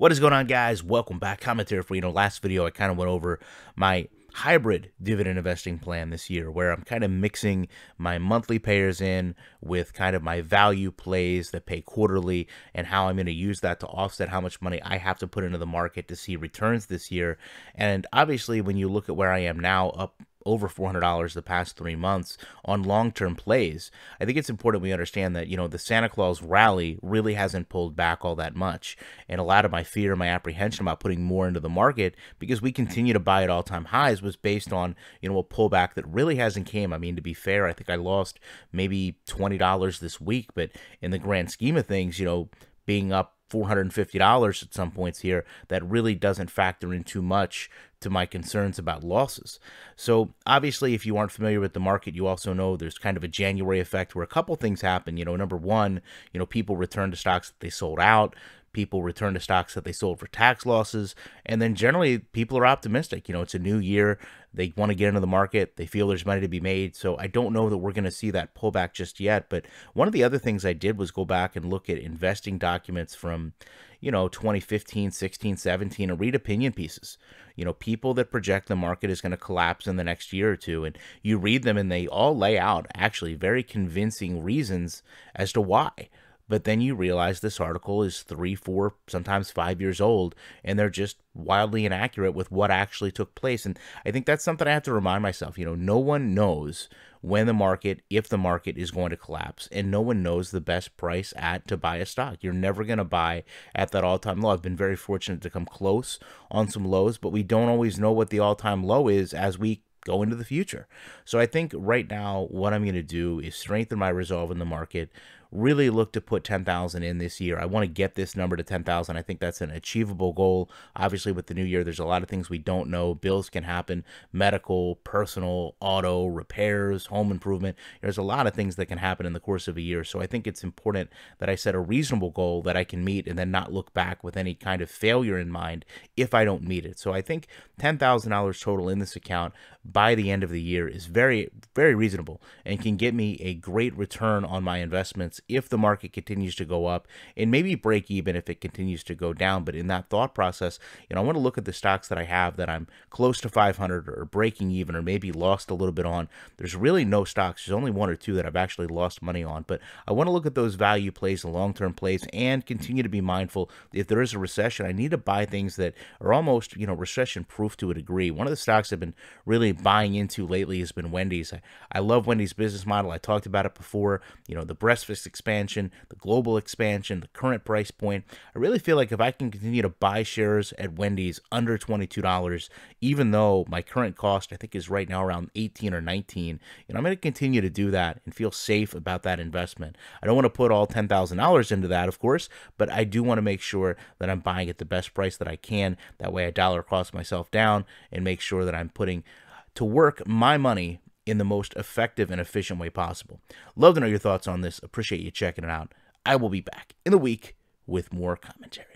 What is going on, guys? Welcome back. Commentary for last video I kind of went over my hybrid dividend investing plan this year, where I'm kind of mixing my monthly payers in with kind of my value plays that pay quarterly, and how I'm going to use that to offset how much money I have to put into the market to see returns this year. And obviously, when you look at where I am now, up over $400 the past 3 months on long-term plays, I think it's important we understand that, the Santa Claus rally really hasn't pulled back all that much. And a lot of my fear, my apprehension about putting more into the market because we continue to buy at all-time highs was based on, a pullback that really hasn't came. I mean, to be fair, I think I lost maybe $20 this week, but in the grand scheme of things, being up $450 at some points here, that really doesn't factor in too much to my concerns about losses. So obviously, if you aren't familiar with the market, you also know there's kind of a January effect where a couple things happen. Number one, people return to stocks that they sold out. People return to stocks that they sold for tax losses. And then generally, people are optimistic. It's a new year. They want to get into the market. They feel there's money to be made. So I don't know that we're going to see that pullback just yet. But one of the other things I did was go back and look at investing documents from, 2015, 16, 17, and read opinion pieces. People that project the market is going to collapse in the next year or two. And you read them and they all lay out actually very convincing reasons as to why. But then you realize this article is 3, 4, sometimes 5 years old, and they're just wildly inaccurate with what actually took place. And I think that's something I have to remind myself. No one knows when the market, if the market is going to collapse, and no one knows the best price to buy a stock. You're never going to buy at that all-time low. I've been very fortunate to come close on some lows, but we don't always know what the all-time low is as we go into the future. So I think right now what I'm going to do is strengthen my resolve in the market, really look to put 10,000 in this year. I want to get this number to 10,000. I think that's an achievable goal. Obviously, with the new year, there's a lot of things we don't know. Bills can happen, medical, personal, auto, repairs, home improvement. There's a lot of things that can happen in the course of a year. So I think it's important that I set a reasonable goal that I can meet and then not look back with any kind of failure in mind if I don't meet it. So I think $10,000 total in this account by the end of the year is very, very reasonable and can get me a great return on my investments if the market continues to go up, and maybe break even if it continues to go down. But in that thought process, I want to look at the stocks that I have that I'm close to 500 or breaking even or maybe lost a little bit on. There's really no stocks. There's only 1 or 2 that I've actually lost money on. But I want to look at those value plays and long-term plays and continue to be mindful. If there is a recession, I need to buy things that are almost, recession-proof to a degree. One of the stocks I've been really buying into lately has been Wendy's. I love Wendy's business model. I talked about it before. The breakfast expansion, the global expansion, the current price point. I really feel like if I can continue to buy shares at Wendy's under $22, even though my current cost I think is right now around 18 or 19, I'm going to continue to do that and feel safe about that investment. I don't want to put all $10,000 into that, of course, but I do want to make sure that I'm buying at the best price that I can. That way I dollar cost myself down and make sure that I'm putting to work my money in the most effective and efficient way possible. Love to know your thoughts on this. Appreciate you checking it out. I will be back in a week with more commentary.